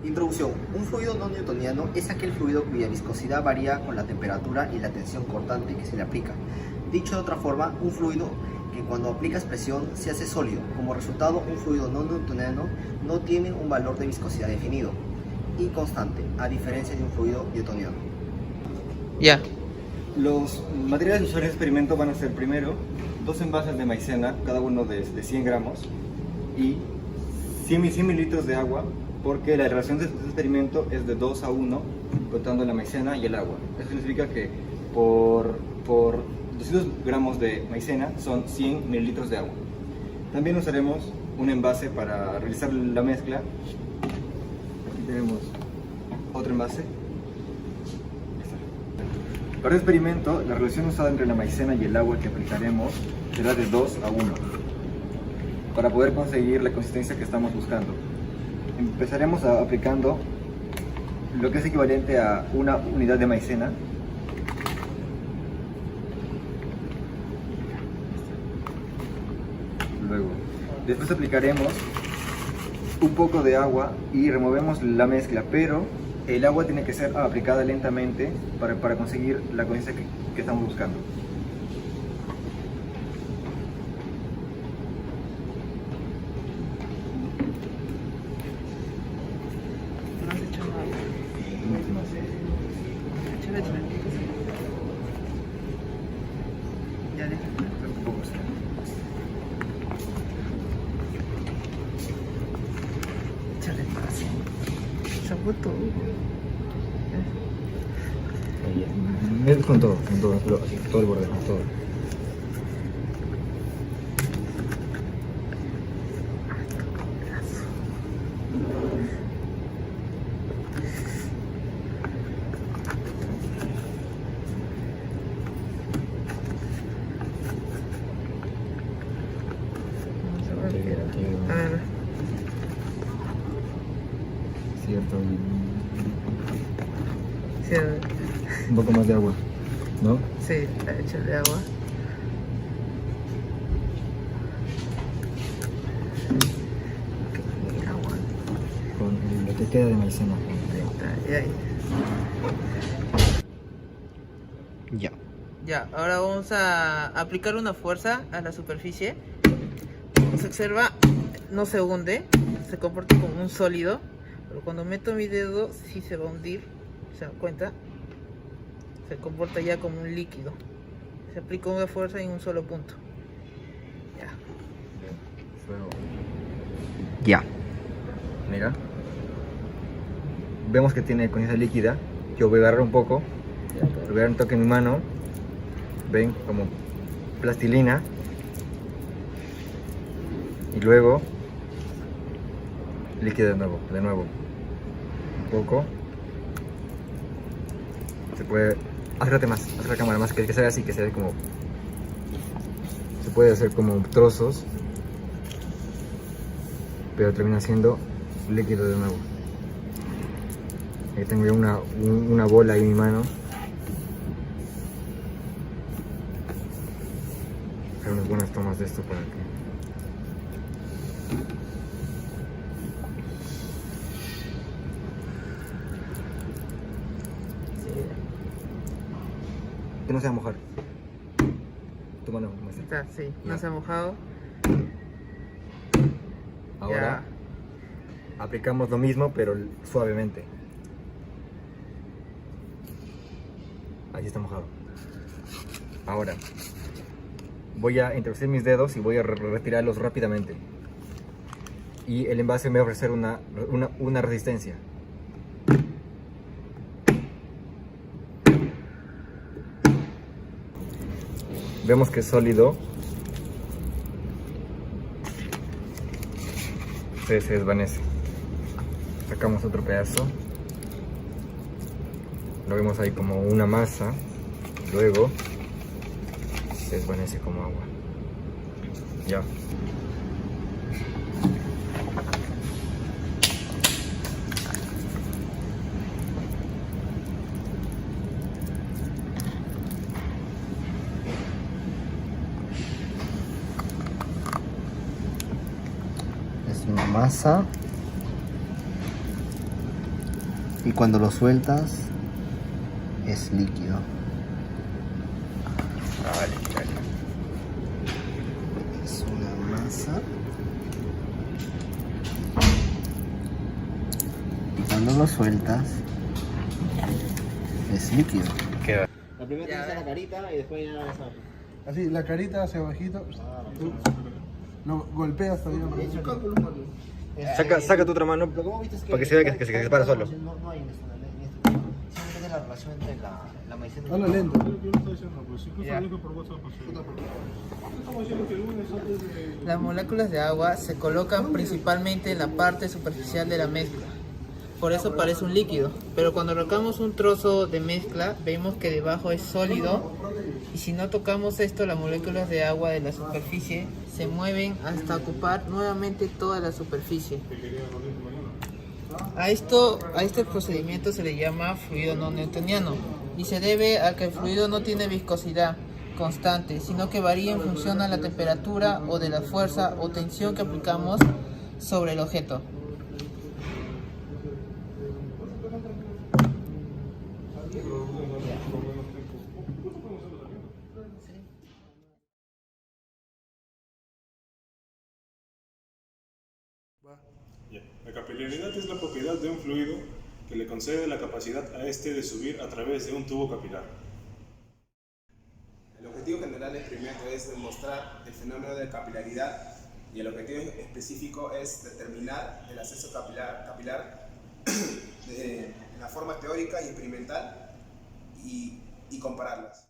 Introducción. Un fluido no newtoniano es aquel fluido cuya viscosidad varía con la temperatura y la tensión cortante que se le aplica. Dicho de otra forma, un fluido que cuando aplicas presión se hace sólido. Como resultado, un fluido no newtoniano no tiene un valor de viscosidad definido y constante, a diferencia de un fluido newtoniano. Ya. Los materiales usados en el experimento van a ser primero 2 envases de maicena, cada uno de 100 gramos, y 100 mililitros de agua, porque la relación de este experimento es de 2 a 1, contando la maicena y el agua. Eso significa que por 200 gramos de maicena son 100 mililitros de agua. También usaremos un envase para realizar la mezcla. Aquí tenemos otro envase. Para el experimento, la relación usada entre la maicena y el agua que aplicaremos será de 2 a 1, para poder conseguir la consistencia que estamos buscando. Empezaremos aplicando lo que es equivalente a una unidad de maicena. Luego, después aplicaremos un poco de agua y removemos la mezcla, pero el agua tiene que ser aplicada lentamente para conseguir la consistencia que estamos buscando. No has hecho nada. Échale. Ya deja. Échale fácil. Chapo todo. Con todo, todo el borde, todo. A ver. Cierto. Sí, Un poco más de agua, ¿no? sí, échale agua. Agua. Con lo que queda de maicena. Ahí está, ahí. Ya. Ya, ahora vamos a aplicar una fuerza a la superficie. Se observa, no se hunde, se comporta como un sólido, pero cuando meto mi dedo sí se va a hundir, ¿se dan cuenta? Se comporta ya como un líquido. Se aplica una fuerza en un solo punto. Ya. Ya. Mira. Vemos que tiene consistencia líquida. Yo voy a agarrar un poco. Le voy a dar un toque en mi mano. Ven, como plastilina. Y luego líquido de nuevo. Un poco. Se puede. Acércate más, acerca la cámara más, que sea así, que sea como. Se puede hacer como trozos, pero termina siendo líquido de nuevo. Ahí tengo ya una bola ahí en mi mano. Hacer unas buenas tomas de esto para que. Que no se va a mojar. Tu mano, muestra. Está, sí, Ya. no se ha mojado. Ahora aplicamos lo mismo, pero suavemente. Ahí está mojado. Ahora voy a introducir mis dedos y voy a retirarlos rápidamente. Y el envase me va a ofrecer una resistencia. Vemos que es sólido. Se desvanece. Sacamos otro pedazo. Lo vemos ahí como una masa. Luego se desvanece como agua. Ya. Es una masa. Y cuando lo sueltas es líquido. Vale. Es una masa. Y cuando lo sueltas es líquido. Queda. La primera Ya, tienes la carita y después ya vas a... Así, la carita hacia abajito. Tú lo golpeas todavía. Saca tu otra mano Lo que hemos visto es para que se vea que se separa solo. No hay en este tema. Simplemente la relación entre la maicena y Habla lento. Las moléculas de agua se colocan principalmente en la parte superficial de la mezcla. Por eso parece un líquido, pero cuando arrancamos un trozo de mezcla vemos que debajo es sólido, y si no tocamos esto, las moléculas de agua de la superficie se mueven hasta ocupar nuevamente toda la superficie. A este procedimiento se le llama fluido no newtoniano, y se debe a que el fluido no tiene viscosidad constante, sino que varía en función a la temperatura o de la fuerza o tensión que aplicamos sobre el objeto. Ya. La capilaridad es la propiedad de un fluido que le concede la capacidad a este de subir a través de un tubo capilar. El objetivo general del experimento es demostrar el fenómeno de capilaridad, y el objetivo específico es determinar el ascenso capilar de la forma teórica y experimental y compararlas.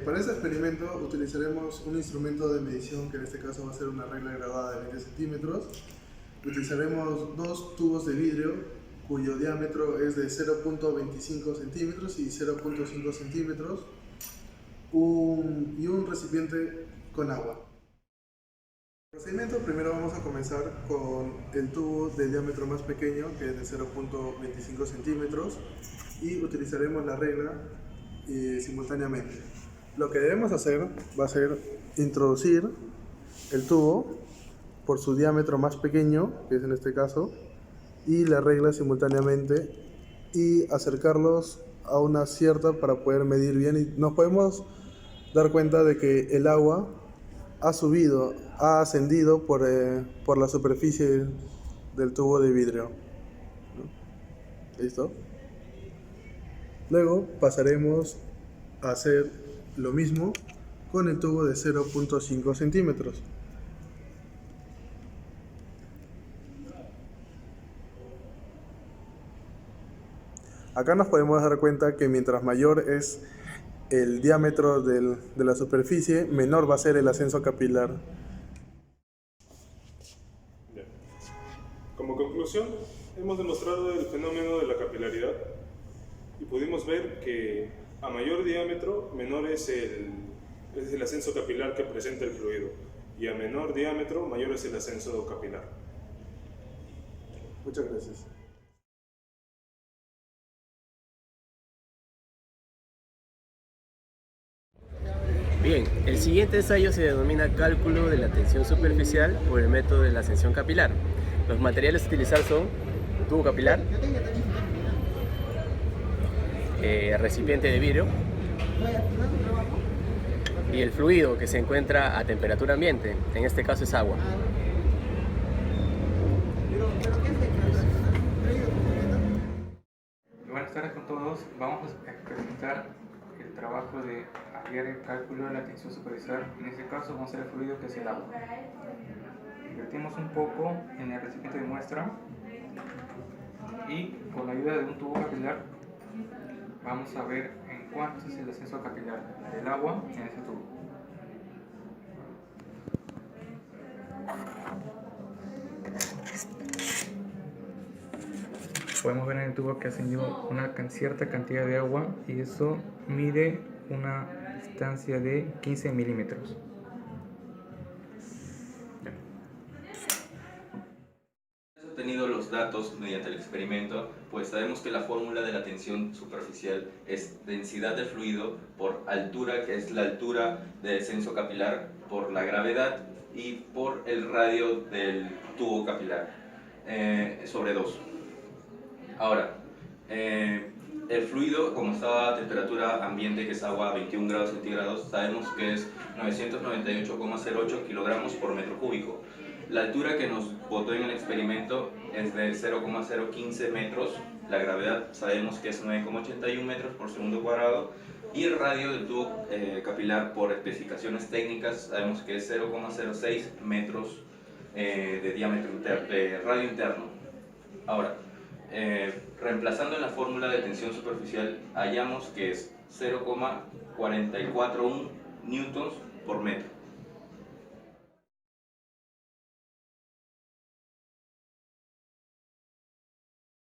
Para este experimento utilizaremos un instrumento de medición que en este caso va a ser una regla graduada de 20 centímetros. Utilizaremos dos tubos de vidrio cuyo diámetro es de 0.25 centímetros y 0.5 centímetros y un recipiente con agua. El procedimiento, primero vamos a comenzar con el tubo de diámetro más pequeño, que es de 0.25 centímetros, y utilizaremos la regla simultáneamente. Lo que debemos hacer va a ser introducir el tubo por su diámetro más pequeño, que es en este caso, y la regla simultáneamente, y acercarlos a una cierta para poder medir bien, y nos podemos dar cuenta de que el agua ha ascendido por la superficie del tubo de vidrio. ¿Listo? Luego pasaremos a hacer lo mismo con el tubo de 0.5 centímetros. Acá nos podemos dar cuenta que mientras mayor es el diámetro de la superficie, menor va a ser el ascenso capilar. Ya. Como conclusión, hemos demostrado el fenómeno de la capilaridad y pudimos ver que a mayor diámetro, menor es el ascenso capilar que presenta el fluido, y a menor diámetro, mayor es el ascenso capilar. Muchas gracias. Bien, el siguiente ensayo se denomina cálculo de la tensión superficial por el método de la ascensión capilar. Los materiales a utilizar son tubo capilar, recipiente de vidrio y el fluido que se encuentra a temperatura ambiente, en este caso es agua. Buenas tardes con todos. Vamos a presentar el trabajo de hallar el cálculo de la tensión superficial. En este caso vamos a hacer el fluido que es el agua. Invertimos un poco en el recipiente de muestra y con la ayuda de un tubo capilar vamos a ver en cuánto es el ascenso capilar del agua en ese tubo. Podemos ver en el tubo que ha ascendido una cierta cantidad de agua y eso mide una distancia de 15 milímetros. Obtenido los datos mediante el experimento, pues sabemos que la fórmula de la tensión superficial es densidad del fluido por altura, que es la altura de descenso capilar, por la gravedad y por el radio del tubo capilar, sobre 2. Ahora, El fluido, como está a temperatura ambiente, que es agua a 21 grados centígrados, sabemos que es 998,08 kilogramos por metro cúbico. La altura que nos botó en el experimento es de 0,015 metros. La gravedad sabemos que es 9,81 metros por segundo cuadrado. Y el radio del tubo capilar, por especificaciones técnicas, sabemos que es 0,06 metros de diámetro de radio interno. Ahora, reemplazando en la fórmula de tensión superficial, hallamos que es 0,441 newtons por metro.